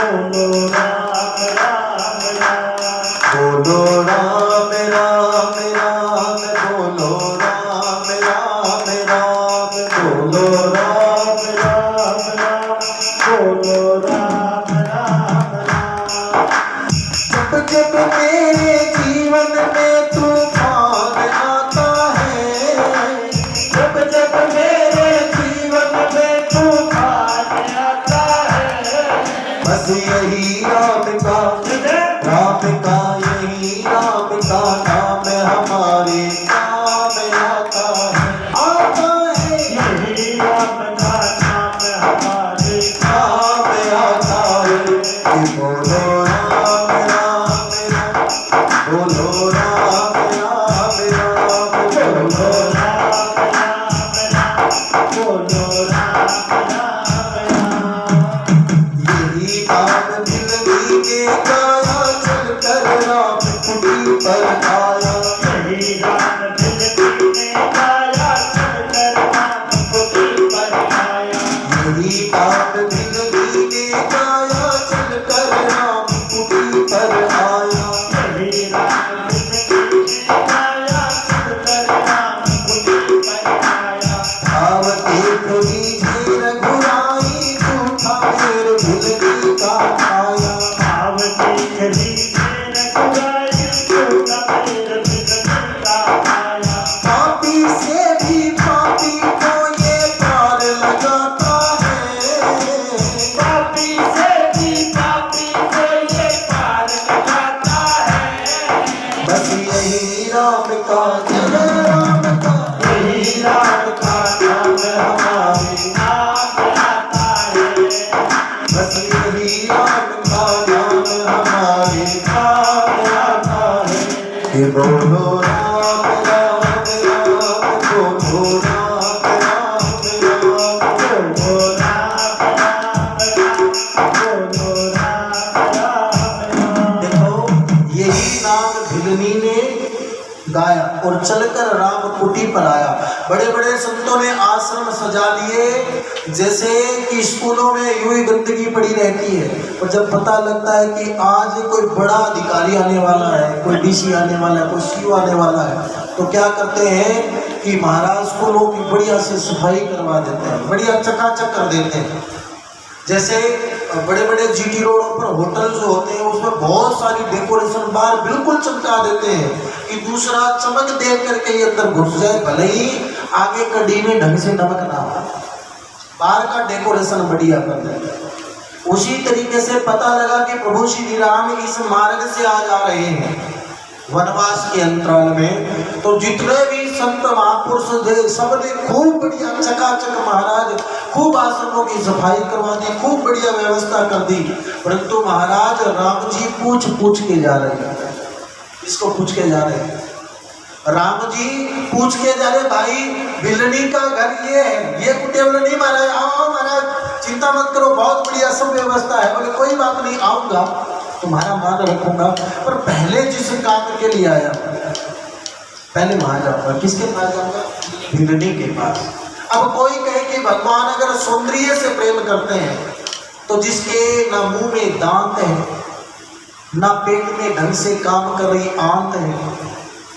बोलो राम राम राम, बोलो राम राम राम, बोलो राम राम राम, बोलो राम राम राम, बोलो राम राम राम। जब जब मेरे जीवन में तूफान आता है, जब जब मेरे जीवन में तूफान आता है, बस यही राम का यही राम का नाम हमारे काम आता है, यही राम का नाम हमारे काम आता है। कि बोलो राम राम राम, बोलो राम राम राम, बोलो राम राम राम, बोलो राम राम राम। यही काम दिल्ली के गाया, चल कर राम कुटी पर आया, यही राम दिल्ली में गाया, चलकर राम कुटी पर आया। यही काम दिल्ली के गाया, चल कर राम कुटी पर आया। यही राम दिल्ली में गाया, चलकर राम कुटी पर आया। आवते खुदी झीर घुराई, झूठा मेर दिल्ली का आया। आवती खरी मेर गुराई, झूठा मेर दिल्ली का आया। पापी से भी पापी को ये पार लगाता है, पापी से भी पापी को ये पार लगाता है। बस यही राम का राम का यही राम का नाम हमारे नाम आता है। बस यही राम का नाम हमारे काम आता है। कि बोलो राम राम राम, बोलो राम राम राम, बोलो राम राम राम, बोलो राम राम राम। देखो यही नाम भिलनी ने गाया और चलकर राम कुटी पर आया। बड़े बड़े संतों ने आश्रम सजा लिए, जैसे कि स्कूलों में यूं ही गंदगी पड़ी रहती है, और जब पता लगता है कि आज कोई बड़ा अधिकारी आने वाला है, कोई डीसी आने वाला है, कोई सीओ आने वाला है, तो क्या करते हैं कि महाराज स्कूलों की बढ़िया से सफाई करवा देते हैं, बढ़िया चकाचक कर देते हैं। जैसे बड़े बड़े जीटी रोडों पर होटल जो होते हैं, उसमें बहुत सारी डेकोरेशन बाहर बिल्कुल चमका देते हैं कि दूसरा चमक देख करके ये अंदर घुस जाए, भले ही आगे कड़ी में ढंग से नमक ना हो, बाहर का डेकोरेशन बढ़िया कर देते हैं। उसी तरीके से पता लगा कि प्रभु श्री राम इस मार्ग से आ जा रहे हैं वनवास के अंतराल में, तो जितने भी संत महापुरुष थे सबने खूब बढ़िया चकाचक महाराज खूब आश्रमों की सफाई करवा दी, खूब बढ़िया व्यवस्था कर दी। परंतु महाराज राम जी पूछ पूछ के जा रहे हैं। इसको पूछ के जा रहे हैं, राम जी पूछ के जा रहे, भाई भिलनी का घर ये है, ये कुटेवल नहीं महाराज, आओ महाराज चिंता मत करो, बहुत बढ़िया सब व्यवस्था है। बोले कोई बात नहीं, आऊंगा, तुम्हारा मान रखूंगा, पर पहले जिस काम के लिए आया पहले वहां जाऊंगा। किसके पास जाऊंगा? भिलनी के पास। अब कोई कहे कि भगवान अगर सौंदर्य से प्रेम करते हैं तो जिसके ना मुंह में दांत है, ना पेट में ढंग से काम कर रही आंत है,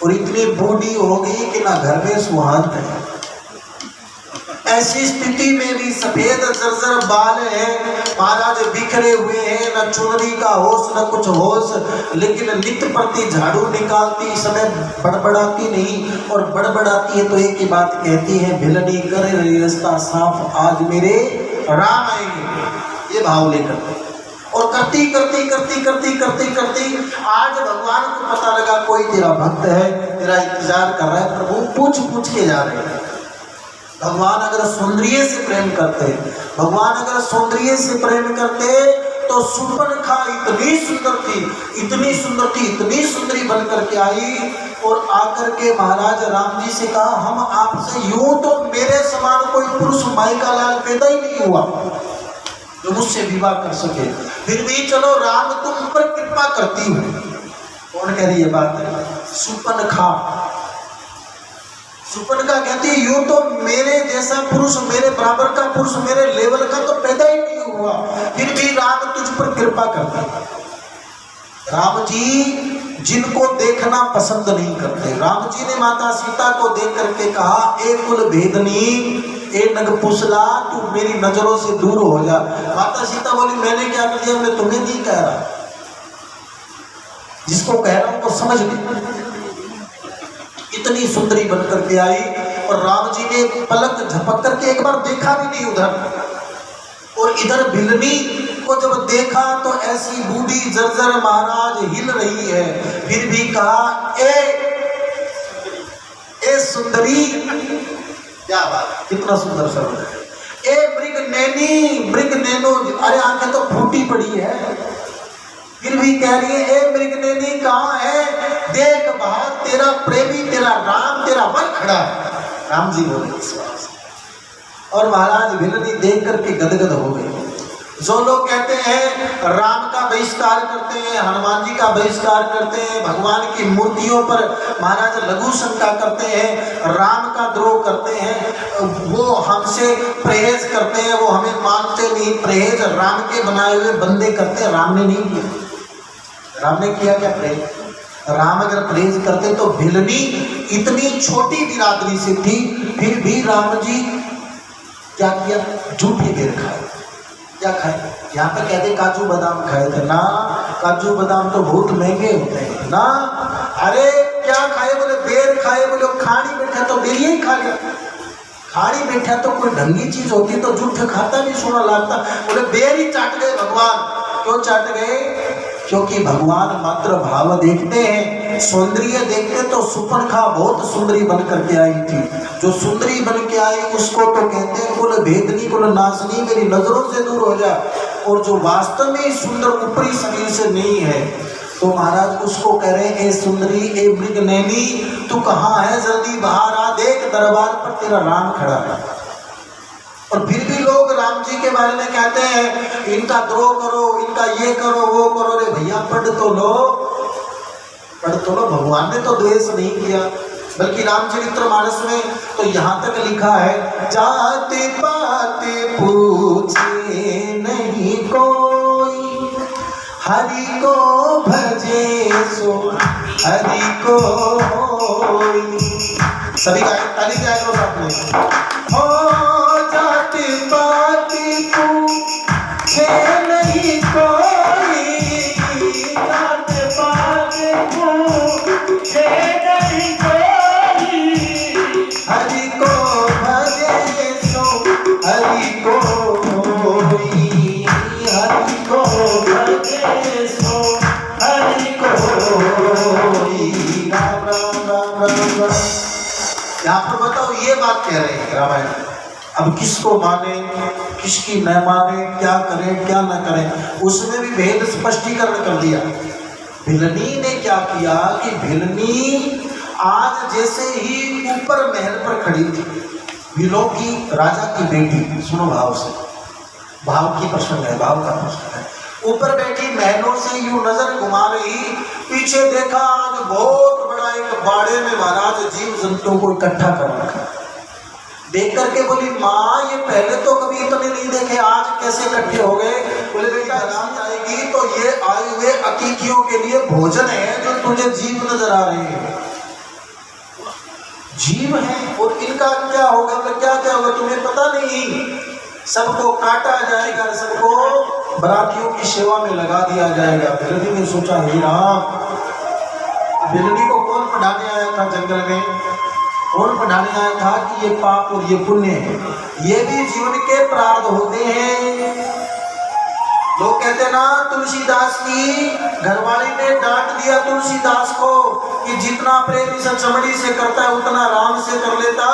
और इतनी बूढ़ी हो गई कि ना घर में सुहाग है, ऐसी स्थिति में भी सफेद जर्जर बाल है महाराज, बिखरे हुए हैं, न चुनरी का होश न कुछ होश, लेकिन नित्य प्रति झाड़ू निकालती, समय बड़बड़ाती नहीं, और बड़बड़ाती है तो एक ही बात कहती है, भिलनी करे रास्ता साफ, आज मेरे राम आएंगे, ये भाव लेकर। और करती करती करती करती करती करती आज भगवान को पता लगा कोई तेरा भक्त है, तेरा इंतजार कर रहा है। प्रभु पूछ पूछ के जा रहे हैं। भगवान अगर सौंदर्य से प्रेम करते, भगवान अगर सौंदर्य से प्रेम करते तो शूर्पणखा इतनी सुंदर थी, इतनी सुंदर थी, इतनी सुंदरी बन करके आई, और आकर के महाराज राम जी से कहा, हम आपसे यूं तो मेरे समान कोई पुरुष माई का लाल पैदा ही नहीं हुआ जो मुझसे विवाह कर सके, फिर भी चलो राम तुम पर कृपा करती हूँ। कौन कह रही है बात? शूर्पणखा। शूर्पणखा कहती है यूं तो मेरे जैसा पुरुष, मेरे बराबर का पुरुष, मेरे लेवल का तो पैदा ही नहीं हुआ। हुआ, फिर भी राम तुझ पर कृपा करते। राम जी जिनको देखना पसंद नहीं करते, राम जी ने माता सीता को देख करके कहा, ए कुल भेदनी, ए नगपुसला, तू मेरी नजरों से दूर हो जा। माता सीता बोली, मैंने क्या कर दिया, मैं तुम्हें नहीं कह रहा, जिसको कह रहा हूं तो समझ गई। इतनी सुंदरी बनकर के आई और राम जी ने पलक झपक करके एक बार देखा भी नहीं उधर, और इधर भिलनी को जब देखा तो ऐसी बूढ़ी जर्जर महाराज हिल रही है, फिर भी कहा, ए सुंदरी, क्या बात, कितना सुंदर शब्द है, ए मृग नैनी, मृग नैनो, अरे आंखें तो फूटी पड़ी है, फिर भी कह रही है, ए मृग नैनी कहाँ है, देख बाहर तेरा प्रेमी, तेरा राम, तेरा वर खड़ा है। राम जी बोले और महाराज भिलनी देख करके गदगद हो गए। जो लोग कहते हैं राम का बहिष्कार करते हैं, हनुमान जी का बहिष्कार करते हैं, भगवान की मूर्तियों पर महाराज लघु शंका करते हैं, राम का द्रोह करते हैं, वो हमसे परहेज करते हैं, वो हमें मानते नहीं, परहेज राम के बनाए हुए बंदे करते हैं, राम ने नहीं किया। राम ने किया क्या परहेज? राम अगर परहेज करते तो भिलनी इतनी छोटी बिरादरी से थी, फिर भी राम जी क्या किया, झूठे बेर खाए। क्या खाए? यहाँ पे कहते काजू बादाम खाए थे ना, काजू बादाम तो बहुत महंगे होते हैं ना। अरे क्या खाए? बोले बेर खाए। बोले खानी बैठा तो बेर ही खा गया, खानी बैठा तो कोई ढंगी चीज होती तो झूठ खाता नहीं, सोना लगता। बोले बेर ही चाट गए भगवान। क्यों चाट गए? क्योंकि भगवान मात्र भाव देखते हैं, सौंदर्य देखते तो सुपर्णखा बहुत सुंदरी बन करके आई थी, जो सुंदरी बन के आई उसको तो कहते हैं कुल भेदनी, कुल नासनी, मेरी नजरों से दूर हो जा। और जो वास्तव में सुंदर ऊपरी शरीर से नहीं है तो महाराज उसको कह रहे हैं, ए सुंदरी, ए मृग नैनी, तू कहाँ है, जल्दी बाहर आ, देख दरबार पर तेरा राम खड़ा है। और फिर भी लोग राम जी के बारे में कहते हैं इनका द्रोह करो, इनका ये करो, वो करो। रे भैया पढ़ तो लो, पढ़ तो लो। भगवान ने तो द्वेष नहीं किया, बल्कि रामचरितमानस में तो यहाँ तक लिखा है, जाते पाते पूछे नहीं कोई, हरि को भजे सो हरि को होई। सभी गायक ताली बजाए करो साथ में। हो जाते पाते पूछे नहीं कोई, जाते पाते पूछे नहीं कोई, हरि को भजे सो हरि को होई, हरि को भजे सो हरि को होई। राम राम राम राम राम। यहाँ पर बताओ ये बात कह रहे हैं रामायण। अब किसको माने, किसकी न माने, क्या करें क्या न करें, उसमें भी भेद स्पष्टीकरण कर दिया। भिलनी ने क्या किया कि भिलनी आज जैसे ही ऊपर महल पर खड़ी थी, भिलों की राजा की बेटी, सुनो भाव से, भाव की प्रश्न है, भाव का प्रश्न है। ऊपर बैठी महलों से यूं नजर घुमा रही, पीछे देखा आज बहुत बड़ा एक बाड़े में महाराज जीव जंतुओं को इकट्ठा कर रखा। देख करके बोली, माँ ये पहले तो कभी इतने नहीं देखे, आज कैसे इकट्ठे हो गए? बोले बेटा रात आएगी तो ये आए हुए अतिथियों के लिए भोजन है, जो तुझे जीव नजर आ रहे हैं, जीव है। और इनका क्या होगा? क्या क्या होगा तुम्हें पता नहीं, सबको काटा जाएगा, सबको बरातियों की सेवा में लगा दिया जाएगा। भिलनी ने सोचा, हे राम, भिलनी को कौन पढ़ाने आया था जंगल में? कौन पढ़ाने आया था कि ये पाप और ये पुण्य है, ये भी जीवन के प्रारब्ध होते हैं। लोग कहते हैं ना, तुलसीदास की घरवाली ने डांट दिया तुलसीदास को कि जितना प्रेम इस चमड़ी से करता है उतना राम से कर लेता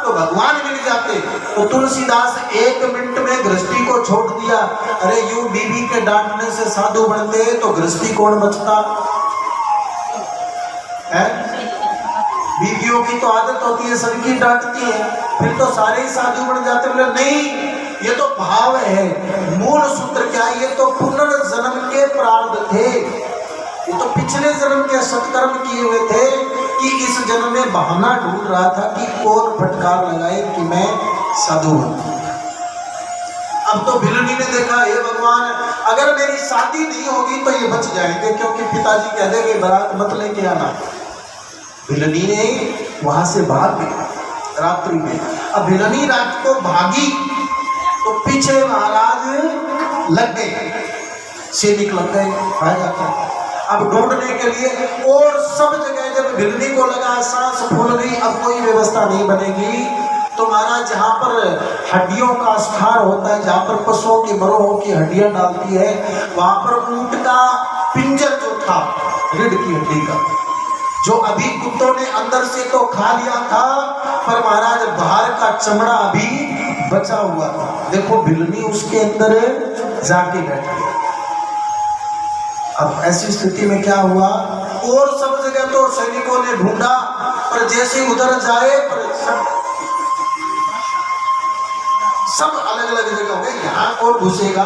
तो भगवान मिल जाते। तो तुलसीदास 1 मिनट में गृहस्थी को छोड़ दिया। अरे यूं बीबी के डांटने से साधु बनते तो गृहस्थी कौन बचता है? बीवियों की तो आदत होती है, सबकी डांटती है, फिर तो सारे ही साधु बन जाते। बोले नहीं, ये तो भाव है, मूल सूत्र क्या है? ये तो पुनर्जन्म के प्रारब्ध थे, ये तो पिछले जन्म के सत्कर्म किए हुए थे कि इस जन्म में बहाना ढूंढ रहा था कि कौन फटकार लगाए कि मैं साधु हूं। अब तो भिलनी ने देखा, हे भगवान, अगर मेरी शादी नहीं होगी तो ये बच जाएंगे, क्योंकि पिताजी कह देंगे बारात मत लेके आना। भिलनी ने वहां से भाग गई रात्रि में। अब भिलनी रात को भागी तो पीछे महाराज लग गए, सैनिक लग गए, आ जाता। अब ढूंढने के लिए और सब जगह जब भिलनी को लगा सांस फूल गई, अब कोई व्यवस्था नहीं बनेगी, तो महाराज जहाँ पर हड्डियों का स्थान होता है, जहाँ पर पशुओं की मरों की हड्डियां डालती है, वहां पर ऊंट का पिंजर जो था रीढ़ की हड्डी का, जो अभी कुत्तों ने अंदर से तो खा लिया था, पर महाराज बाहर का चमड़ा अभी बचा हुआ था। देखो भिलनी उसके अंदर जाके बैठी। अब ऐसी स्थिति में क्या हुआ, और सब जगह तो सैनिकों ने ढूंढा, पर जैसे उधर जाए पर सब अलग अलग जगह हो गए, यहाँ कौन घुसेगा।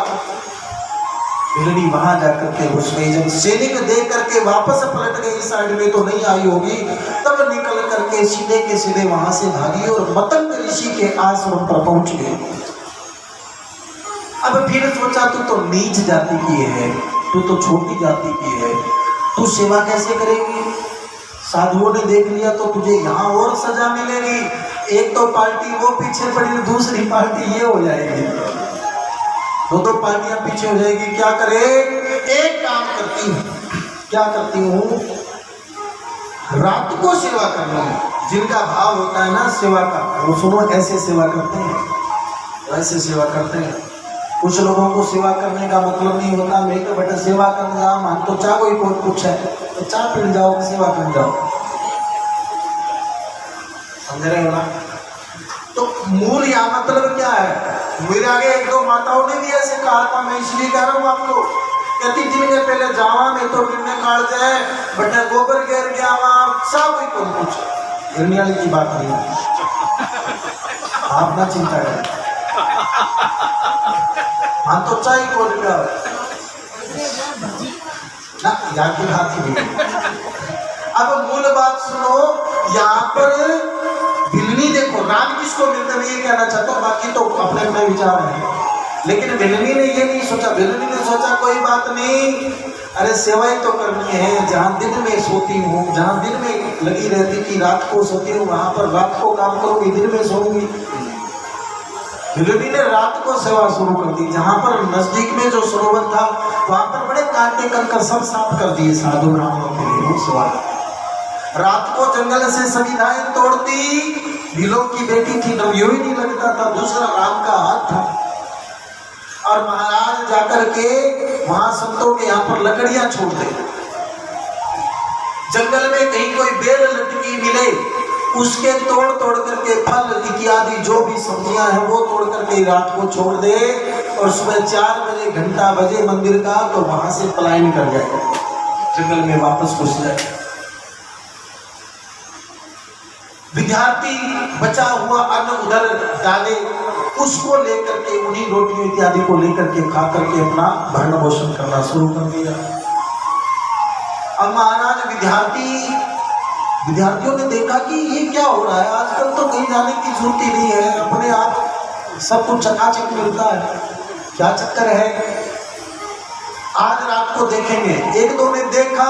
भिलनी वहां जाकर के घुस गई। जब सैनिक देख करके वापस पलट गई, इस साइड में तो नहीं आई होगी, तब निकल करके सीधे के सीधे वहां से भागी और मतंग ऋषि के आश्रम पर पहुंच गई। अब फिर सोचा, तू तो नीच जाति की है, तू तो छोटी जाति की है, तू सेवा कैसे करेगी। साधुओं ने देख लिया तो तुझे यहाँ और सजा मिलेगी, एक तो पार्टी वो पीछे पड़ी, दूसरी पार्टी ये हो जाएगी, दो पार्टियां पीछे हो जाएगी। क्या करे, एक काम करती हूँ, क्या करती हूँ, रात को सेवा करना है। जिनका भाव होता है ना सेवा का, वो सुनो ऐसे सेवा करते हैं, वैसे सेवा करते हैं। कुछ लोगों को सेवा करने का मतलब नहीं होता मैं तो बेटा सेवा करने जाओ, मान तो चाह कोई कुछ है तो चाह पी जाओ, सेवा कर जाओ, समझ रहे हो ना। तो मूल यहाँ मतलब क्या है, मेरे आगे एक दो माताओं ने भी ऐसे कहा था, मैं इसलिए कह रहा हूँ आपको, कहती दिन के पहले जावा में तो गिरने काट जाए, बटा गोबर गिर गया वहां सब कोई कौन कुछ गिरने वाली की बात नहीं है, आप ना चिंता करें। हाँ तो चाहे कौन क्या ना यहाँ की बात ही नहीं। अब मूल बात सुनो, यहाँ पर भिलनी देखो, राम किसको मिलता नहीं ये कहना चाहता हूँ, बाकी तो अपने अपने विचार है, लेकिन भिलनी ने ये नहीं सोचा। भिलनी ने सोचा कोई बात नहीं, अरे सेवा ही तो करनी है, जहाँ दिन में सोती हूँ, जहाँ दिन में लगी रहती थी रात को सोती हूँ, वहां पर रात को काम करूंगी, दिन में सोऊंगी। भिलनी ने रात को सेवा शुरू कर दी। जहाँ पर नजदीक में जो सरोवर था वहां पर बड़े कांटे कंकर सब साफ कर दिए साधु ब्राह्मणों के लिए, वो सेवा। रात को जंगल से संविधाएं तोड़ती, भीलों की बेटी थी, यूं ही नहीं लगता था, दूसरा राम का हाथ था। और महाराज जाकर के वहां संतों के यहाँ पर लकड़ियां छोड़ दे, जंगल में कहीं कोई बेल लटकी मिले उसके तोड़ तोड़ करके फल इत्यादि जो भी सब्जियां हैं वो तोड़ करके रात को छोड़ दे, और सुबह 4 बजे घंटा बजे मंदिर का तो वहां से पलायन कर जाए, जंगल में वापस घुस जाए। विद्यार्थी बचा हुआ अन्न उधर डाले, उसको लेकर के उन्हीं रोटियों इत्यादि को लेकर के खा करके अपना भरण पोषण करना शुरू कर दिया। अब महाराज विद्यार्थियों ने देखा कि ये क्या हो रहा है, आजकल तो कहीं जाने की जरूरत ही नहीं है, अपने आप सब कुछ चकाचक मिलता है, क्या चक्कर है, आज रात को देखेंगे। एक दो ने देखा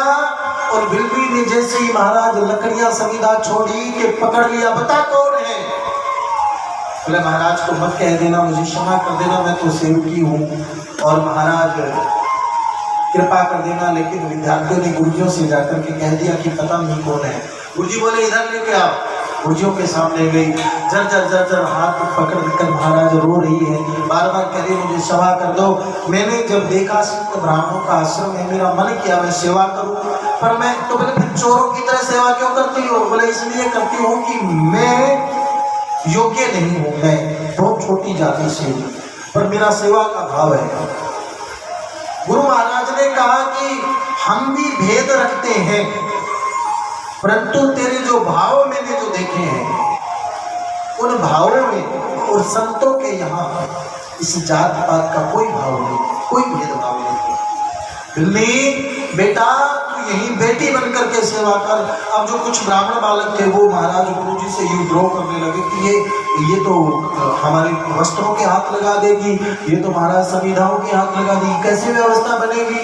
और बिल्ली ने जैसे ही महाराज लकड़ियां संविदा छोड़ी कि पकड़ लिया, बता कौन है। बोले महाराज को मत कह देना, मुझे क्षमा कर देना, मैं तो सेवकी हूँ और महाराज कृपा कर देना। लेकिन विद्यार्थियों ने गुरुजियों से जाकर के कह दिया कि पता नहीं कौन है। गुरुजी बोले इधर लेके आओ, गुरुजियों के सामने गई, जर हाथ पकड़ कर महाराज रो रही है, बार बार कह रही मुझे सेवा कर दो। मैंने जब देखा ब्राह्मणों का आश्रम है, मेरा मन किया मैं सेवा करूं, पर मैं तो बोले फिर चोरों की तरह सेवा क्यों करती हो। बोले इसलिए करती हूँ कि मैं योग्य नहीं हूँ, मैं बहुत छोटी जाति से हूँ, पर मेरा सेवा का भाव है। गुरु महाराज ने कहा कि हम भी भेद रखते हैं, परंतु तेरे जो भाव मैंने जो देखे हैं उन भावों में और संतों के यहाँ इस जात पात का कोई भाव नहीं, कोई भेदभाव नहीं। बिल्ली बेटा तू यही बेटी बनकर के सेवा कर। अब जो कुछ ब्राह्मण बालक थे वो महाराज गुरु जी से युद्ध करने लगे कि ये ये तो हमारे वस्त्रों के हाथ लगा देगी, ये तो महाराज संविधाओं के हाथ लगा देगी, कैसे व्यवस्था बनेगी,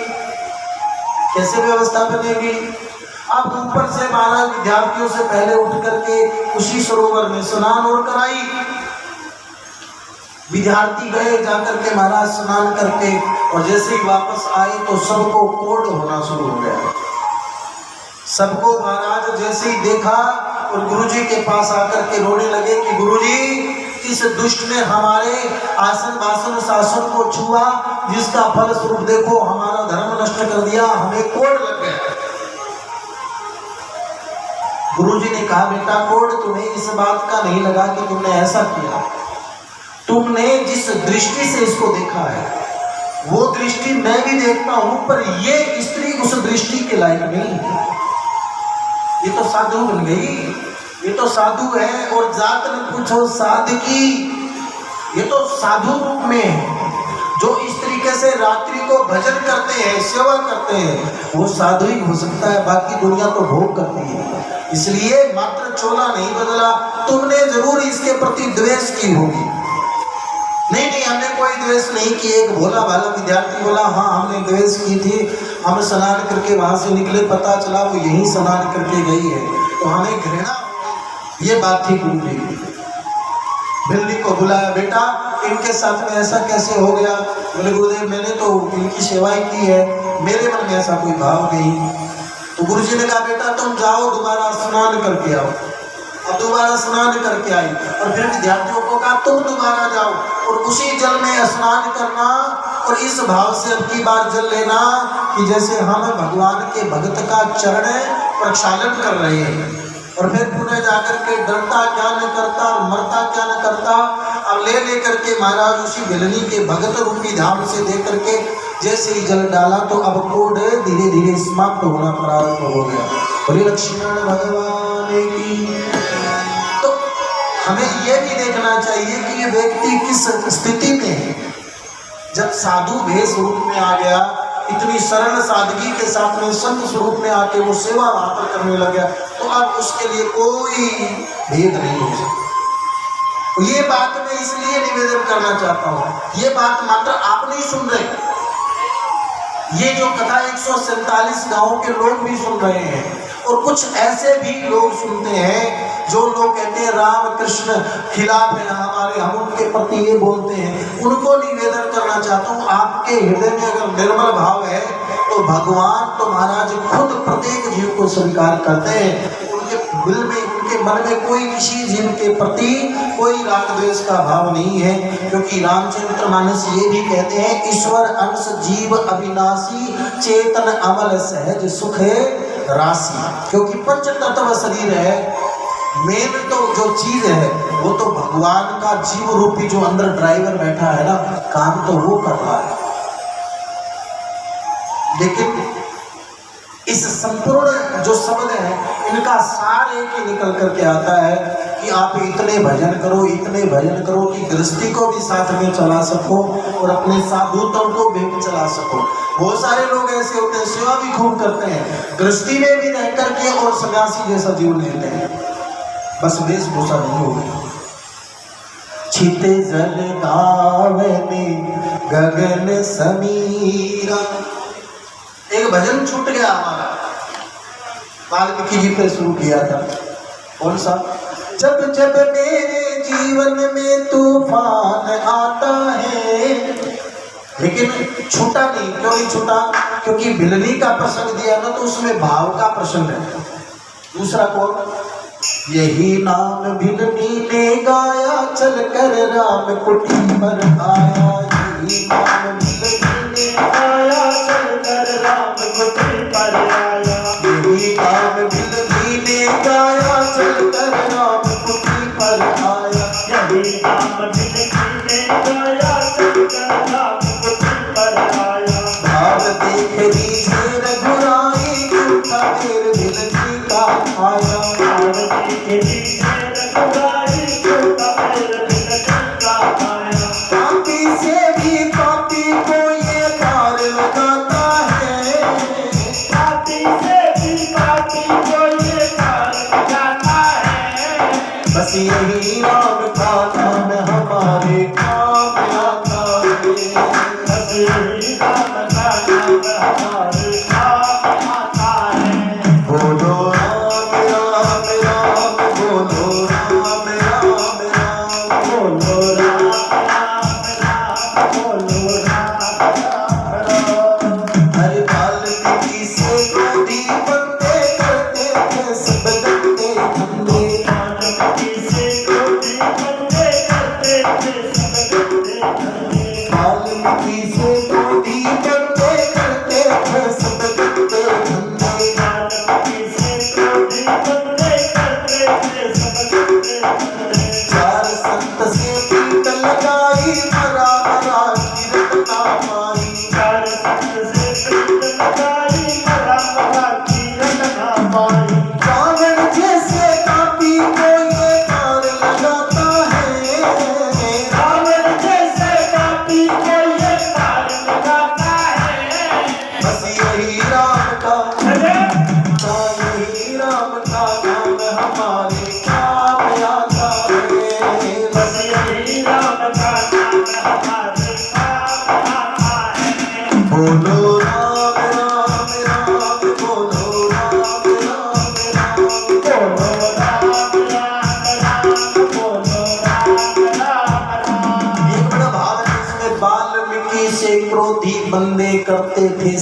कैसे व्यवस्था बनेगी। अब ऊपर से महाराज विद्यार्थियों से पहले उठ करके उसी सरोवर में स्नान और कराई। विद्यार्थी गए, जाकर के महाराज स्नान करके, और जैसे ही वापस आए तो सबको कोढ़ होना शुरू हो गया। सबको महाराज जैसे ही देखा और गुरुजी के पास आकर के रोने लगे कि गुरुजी, इस दुष्ट ने हमारे आसन वासन शासन को छुआ, जिसका फल स्वरूप देखो हमारा धर्म नष्ट कर दिया, हमें कोढ़ लग गया। गुरुजी ने कहा, बेटा कोढ़ तुम्हें इस बात का नहीं लगा कि तुमने ऐसा किया, तुमने जिस दृष्टि से इसको देखा है वो दृष्टि मैं भी देखता हूं, पर ये स्त्री उस दृष्टि के लायक नहीं है। ये तो साधु बन गई, ये तो साधु है, और जात न पूछो साधकी, ये तो साधु रूप में है। जो इस तरीके से रात्रि को भजन करते हैं, सेवा करते हैं, वो साधु ही हो सकता है, बाकी दुनिया तो भोग करती है। इसलिए मात्र चोला नहीं बदला, तुमने जरूर इसके प्रति द्वेष की होगी। नहीं नहीं, हमने कोई द्वेष नहीं की। एक भोला भाला विद्यार्थी बोला, हाँ हमने द्वेष की थी, हम स्नान करके वहां से निकले, पता चला वो यहीं स्नान करके गई है, तो हमें घृणा। ये बात थी गुरु जी। भिल्ली को बुलाया, बेटा इनके साथ में ऐसा कैसे हो गया? बोले गुरुदेव मैंने तो इनकी सेवाएं की है, मेरे मन में ऐसा कोई भाव नहीं। तो गुरु जी ने कहा, बेटा तुम जाओ दोबारा स्नान करके आओ। अब दोबारा स्नान करके आई, और फिर विद्यार्थियों को कहा तुम दोबारा जाओ और उसी जल में स्नान करना, और इस भाव से अब की बार जल लेना कि जैसे हम भगवान के भक्त का चरण प्रक्षालन कर रहे हैं। और फिर पुनः जाकर के डरता क्या न करता, मरता क्या न करता। अब ले करके महाराज उसी भिलनी के भगत रूपी धाम से दे करके जैसे ही जल डाला, तो अब कोढ़ धीरे धीरे समाप्त होना प्रारंभ हो गया। बोले लक्ष्मण भगवान की। तो हमें यह भी देखना चाहिए कि ये व्यक्ति किस स्थिति में है। जब साधु भेष रूप में आ गया, इतनी सरल सादगी के साथ में संत स्वरूप में आके वो सेवा वहां पर करने लग गया, तो अब उसके लिए कोई भेद नहीं हो सकता। ये बात मैं इसलिए निवेदन करना चाहता हूं, ये बात मात्र आप नहीं सुन रहे, ये जो कथा 147 गांवों के लोग भी सुन रहे हैं, और कुछ ऐसे भी लोग सुनते हैं जो लोग कहते हैं राम कृष्ण खिलाफ है हमारे, हम उनके प्रति ये बोलते हैं। उनको निवेदन करना चाहता हूँ, आपके हृदय में अगर निर्मल भाव है तो भगवान तो महाराज खुद प्रत्येक जीव को स्वीकार करते हैं। उनके दिल में, उनके मन में कोई किसी जीव के प्रति कोई राग द्वेष का भाव नहीं है, क्योंकि रामचरितमानस ये भी कहते हैं ईश्वर अंश जीव अविनाशी, चेतन अमल सहज सुख राशि। क्योंकि पंच तत्व शरीर है, मेन तो जो चीज है वो तो भगवान का जीव रूपी जो अंदर ड्राइवर बैठा है ना, काम तो वो कर रहा है। लेकिन इस संपूर्ण जो शब्द है, इनका सार एक ही निकल करके आता है कि आप इतने भजन करो, इतने भजन करो कि गृहस्थी को भी साथ में चला सको और अपने साधुत्व को भी चला सको। बहुत सारे लोग ऐसे होते हैं, सेवा भी खूब करते हैं, गृहस्थी में भी रह करके और सन्यासी जैसा जीवन लेते हैं, बस वेशभूषा नहीं होगी। छिते जल गावने गगन समीरा, एक भजन छूट गया हमारा, वाल्मीकि जी पे शुरू किया था। कौन सा? जब जब मेरे जीवन में तूफान आता है। लेकिन छूटा नहीं। क्यों नहीं छूटा? क्योंकि भिलनी का प्रसंग दिया ना, तो उसमें भाव का प्रसंग है। दूसरा कौन? यही नाम भिलनी ने गाया, चल कर राम कुटी पर आया। यही नाम भिलनी ने गाया, चल कर राम कुटी पर आया। यही नाम भिलनी ने गाया, चल कर राम कुटी पर आया। यही नाम भिलनी ने गाया, चल कर राम कुटी पर आया। भाव देख लीजिए रघुराई, झूठा फिर भिलनी का आया। भाव देख लीजिए रघुराई, झूठा फिर भिलनी का आया। पापी से भी पापी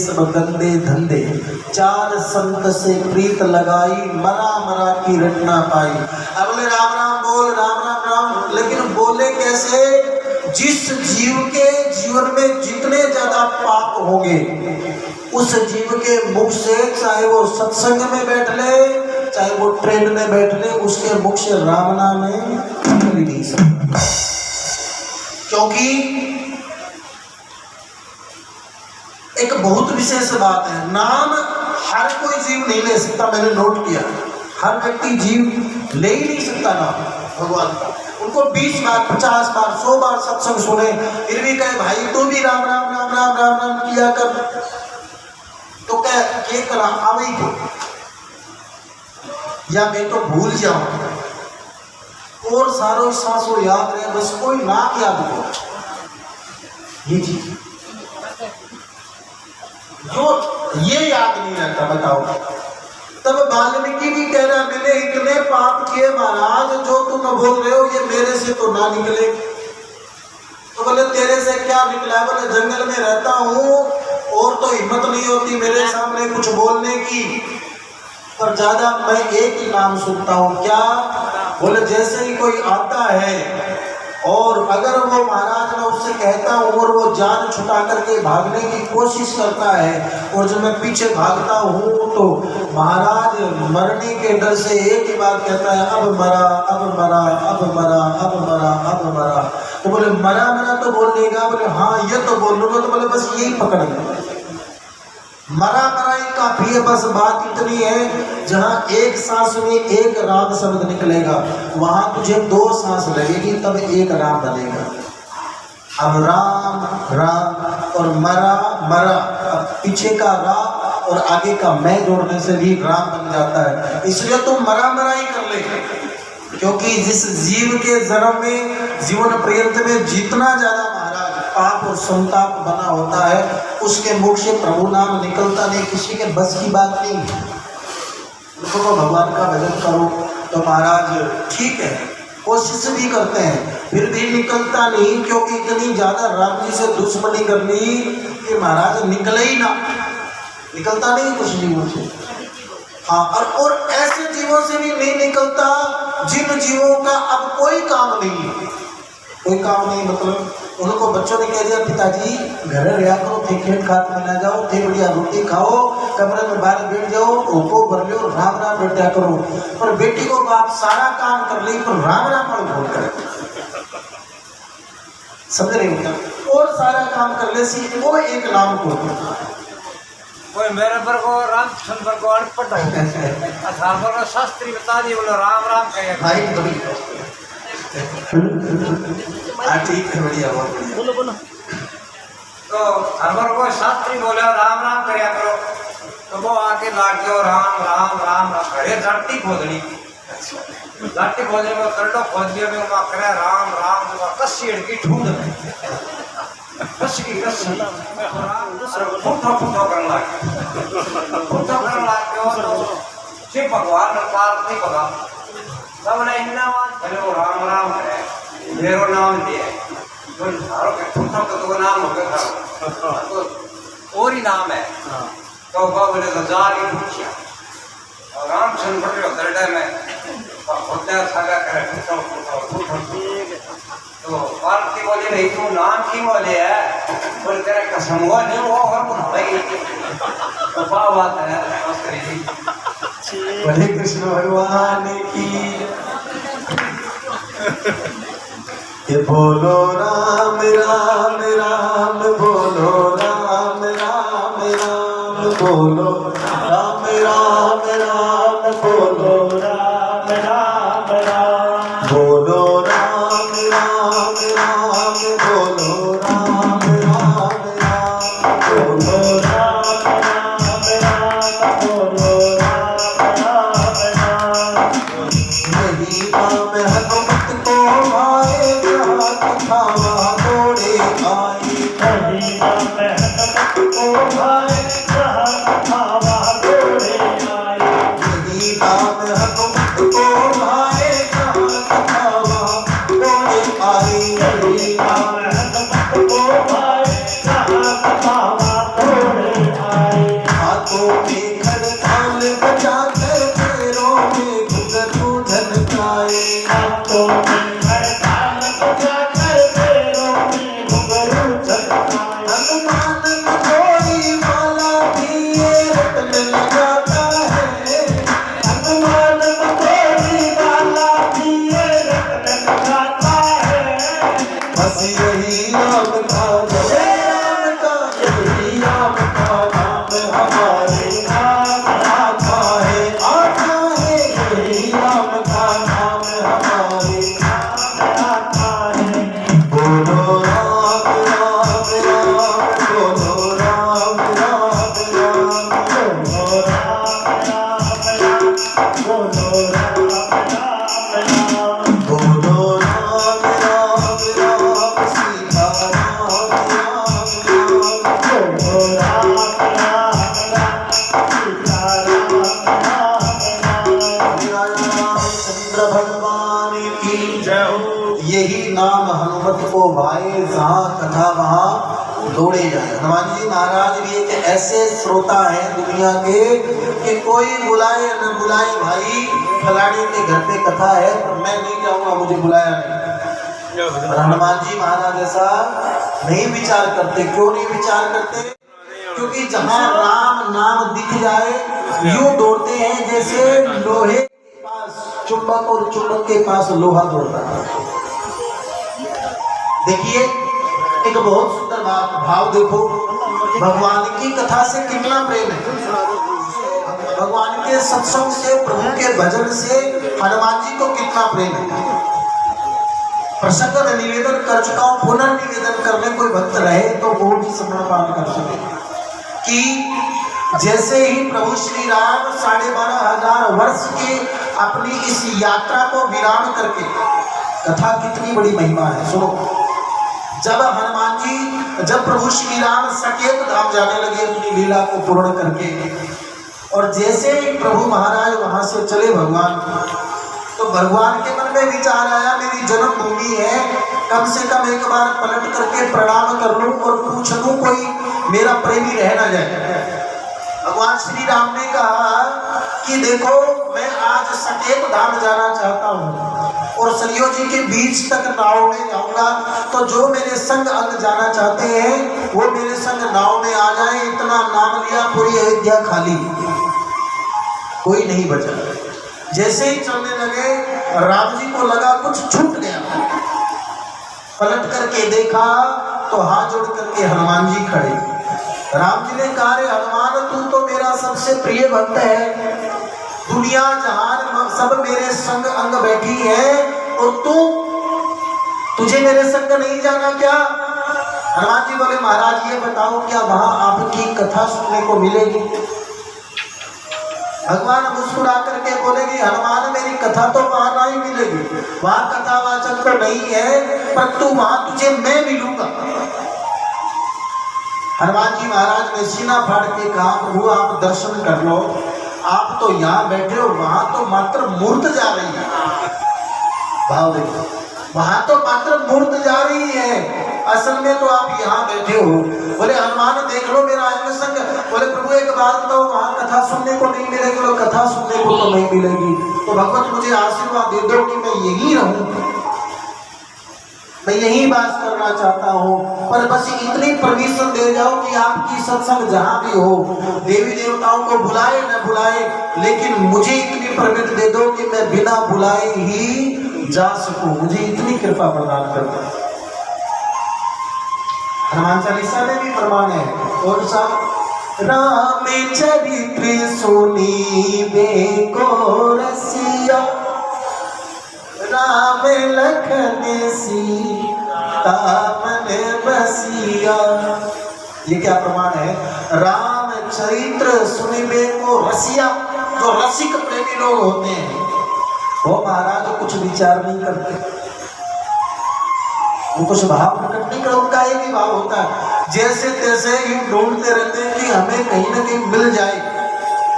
सब गंदे धंधे, चार संत से प्रीत लगाई, मरा मरा की रटना पाई। अब बोले राम राम बोल, राम राम राम, लेकिन बोले कैसे? जिस जीव के जीवन में जितने ज्यादा पाप होंगे उस जीव के मुख से, चाहे वो सत्संग में बैठ ले चाहे वो ट्रेन में बैठ ले, उसके मुख से राम नाम निकल ही नहीं सकता। क्योंकि एक बहुत विशेष बात है, नाम हर कोई जीव नहीं ले सकता। मैंने नोट किया, हर व्यक्ति जीव ले ही नहीं सकता नाम भगवान का। उनको 20 बार 50 बार 100 बार सत्संग सुने, फिर भी कहे भाई तू भी राम राम राम राम राम राम किया कर, तो क्या ये करा आवे ही क्यों, या मैं तो भूल जाऊं और सारों सांसों याद रहे, बस कोई नाम याद हो। ये चीज जो ये याद नहीं रहता, बताओ। तब वाल्मीकि भी कह रहा मैंने इतने पाप किए महाराज, जो तुम बोल रहे हो ये मेरे से तो ना निकले। तो बोले तेरे से क्या निकला? बोले जंगल में रहता हूँ और तो हिम्मत नहीं होती मेरे सामने कुछ बोलने की, पर ज्यादा मैं एक ही नाम सुनता हूँ। क्या? बोले जैसे ही कोई आता है और अगर वो महाराज मैं उससे कहता हूँ और वो जान छुटा करके भागने की कोशिश करता है और जब मैं पीछे भागता हूँ तो महाराज मरने के डर से एक ही बात कहता है, अब मरा अब मरा अब मरा अब मरा अब मरा। तो बोले मरा मरा तो बोल देगा? बोले हाँ ये तो बोल लूंगा। तो बोले बस यही पकड़ लो, मरा मरा ही काफी है। बस बात इतनी है, जहाँ एक सांस में एक राम शब्द निकलेगा वहां तुझे 2 सांस लगेगी तब एक राम बनेगा। अब राम राम और मरा मरा, अब पीछे का रा और आगे का मैं जोड़ने से भी राम बन जाता है। इसलिए तुम मरा मरा ही कर ले, क्योंकि जिस जीव के जन्म में जीवन पर्यंत में जितना ज्यादा महाराज पाप और संताप बना होता है उसके मुख से प्रभु नाम निकलता नहीं, किसी के बस की बात नहीं। तो भगवान का भजन करो तो महाराज ठीक है, कोशिश भी करते हैं फिर भी निकलता नहीं, क्योंकि इतनी ज्यादा राम जी से दुश्मनी कर ली कि महाराज निकले ही ना, निकलता नहीं कुछ जीवों से। हाँ, और ऐसे जीवों से भी नहीं निकलता जिन जीवों का अब कोई काम नहीं है, कोई काम नहीं। मतलब उनको बच्चों ने कह दिया पिताजी घर रहा करो, थे खेत खात में ना जाओ, थे बढ़िया रोटी खाओ, कमरे में बाहर बैठ जाओ, ओको भर लो, राम राम बैठा करो। पर बेटी को बाप सारा काम कर ली पर राम राम पर भूल कर, समझ रहे हो? और सारा काम कर ले सी वो एक नाम को कोई मेरे पर को रामचंद्र पर को अनपढ़ हो अथार पर शास्त्री बता दिए बोलो राम राम कहे भाई बड़ी ठीक है, बढ़िया बहुत बढ़िया। बोलो बोलो। तो हमारे को शास्त्री बोले राम राम करया करो, तो वो आके लाग गयो राम राम राम राम घरे धरती खोदनी, धरती खोदने में करडो खोद दिया में वहाँ करे राम राम वहाँ कस्सी अड़की ढूंढ में कस्सी की कस्सी फूटो फूटो करने लाग गयो तो शिव भगवान पार्वती भगा सबने इतना चले वो राम राम है मेरो नाम दिया तो थारो के फूटो का तो नाम हो गया तो और ही नाम है। तो बोले तो जाके पूछिया और रामचंद्र पटेल दरडे में होता सागा करे फूटो फूटो फूटो। तो पार्वती बोली नहीं तू नाम की बोले है, बोले तेरा कसम हुआ नहीं वो और भाई तो बात है। भले कृष्ण भगवान की ये बोलो राम राम राम बोलो राम राम राम बोलो राम राम राम बोलो राम राम राम बोलो राम राम राम बोलो राम राम राम बोलो राम राम राम बोलो यही नाम हनुमत को आए रात खावा दौड़े आए, यही नाम हनुमत को आए रात खावा दौड़े आए, यही नाम ऐसे श्रोता हैं दुनिया के कि कोई बुलाए न बुलाए, भाई फलाने के घर पे कथा है पर मैं नहीं जाऊंगा, मुझे बुलाया नहीं। और हनुमान जी महाराज ऐसा नहीं विचार करते। क्यों नहीं विचार करते? क्योंकि जहां राम नाम दिख जाए यूं दौड़ते हैं जैसे लोहे के पास चुंबक और चुंबक के पास लोहा दौड़ता है। देखिए एक बहुत सुंदर भाव देखो, भगवान की कथा से कितना प्रेम है, भगवान के सत्संग से, प्रभु के भजन से हनुमान जी को कितना प्रेम है। प्रसंग में निवेदन कर चुका हूं, पुनर्निवेदन करने कोई भक्त रहे तो वो भी समर्पण कर सके कि जैसे ही प्रभु श्री राम 12,500 वर्ष के अपनी इस यात्रा को विराम करके, कथा कितनी बड़ी महिमा है सुनो। जब प्रभु श्री राम साकेत धाम जाने लगे अपनी लीला को पूर्ण करके, और जैसे ही प्रभु महाराज वहां से चले भगवान, तो भगवान के मन में विचार आया मेरी जन्मभूमि है, कम से कम एक बार पलट करके प्रणाम कर लूं और पूछ लूं कोई मेरा प्रेमी रह ना जाए। भगवान श्री राम ने कहा कि देखो मैं आज साकेत धाम जाना चाहता हूँ और सरयू जी के बीच तक नाव में जाऊंगा, तो जो मेरे संग अंग जाना चाहते हैं वो मेरे संग नाव में आ जाए। इतना नाम लिया, पूरी अयोध्या खाली, कोई नहीं बचा। जैसे ही चलने लगे राम जी को लगा कुछ छूट गया, पलट करके देखा तो हाथ जोड़ करके हनुमान जी खड़े। राम जी ने कहा रे हनुमान, तू तो मेरा सबसे प्रिय भक्त है, दुनिया जहान सब मेरे संग अंग बैठी है और तुझे मेरे संग नहीं जाना क्या? हनुमान जी बोले महाराज ये बताओ क्या वहां आपकी कथा सुनने को मिलेगी? भगवान मुस्कुरा करके बोलेगी हनुमान मेरी कथा तो वहां नहीं मिलेगी, वहां कथावाचक तो नहीं है, पर तू वहां तुझे मैं मिलूंगा। हनुमान जी महाराज ने सीना फाड़ के कहा प्रभु आप दर्शन कर लो, आप तो यहाँ बैठे हो, वहां तो मात्र मूर्त जा रही है। भाव देखो, वहां तो मात्र मूर्त जा रही है, असल में तो आप यहाँ बैठे हो। बोले हनुमान देख लो मेरा अंग संग। बोले प्रभु एक बात तो वहां कथा सुनने को नहीं मिलेगी, बोले कथा सुनने को तो नहीं मिलेगी, तो भगवत मुझे आशीर्वाद दे दो कि मैं यही रहूं, मैं यही बात करना चाहता हूँ, पर बस इतनी परमिशन दे जाओ कि आपकी सत्संग जहां भी हो, देवी देवताओं को बुलाए न बुलाए, लेकिन मुझे इतनी परमिशन दे दो कि मैं बिना बुलाए ही जा सकूं, मुझे इतनी कृपा प्रदान कर दो। हनुमान चालीसा में भी प्रमाण है, कौन सा? राम चरित्र सुनी बेको रसिया, राम लखन सीता मन बसिया। ये क्या प्रमाण है? राम चरित्र सुनिबे को रसिया, जो रसिक प्रेमी लोग होते हैं वो महाराज कुछ विचार नहीं करते, वो कुछ भाव प्रकट नहीं करते, उनका एक ही भाव होता है जैसे तैसे ही ढूंढते रहते हैं कि हमें कहीं ना कहीं मिल जाए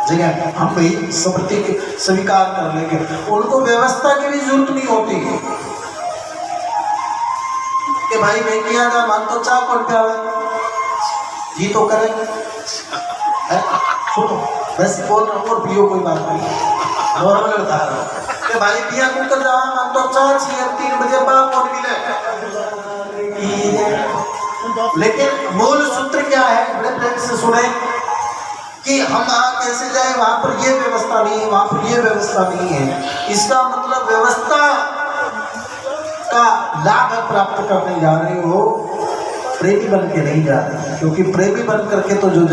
जगह, हम भाई समृद्धि स्वीकार कर लेंगे। उनको व्यवस्था की भी जरूरत नहीं होती कि भाई मैं किया था मन तो चाह कौन क्या जी तो करेंगे, सुनो वैसे बोल रहा हूँ और पियो कोई बात नहीं, नॉर्मल बता रहा हूँ कि भाई पिया कुकर जाओ मन तो चाह 3 बजे बाद कौन मिले। लेकिन मूल सूत्र क्या है, बड़े प्रेम से सुने कि हम वहाँ कैसे जाए, वहां पर ये व्यवस्था नहीं है, वहां पर ये व्यवस्था नहीं है। इसका मतलब व्यवस्था का लाभ प्राप्त करने जा रहे हो, प्रेमी बन के नहीं जा रहे, क्योंकि प्रेमी बन करके तो जो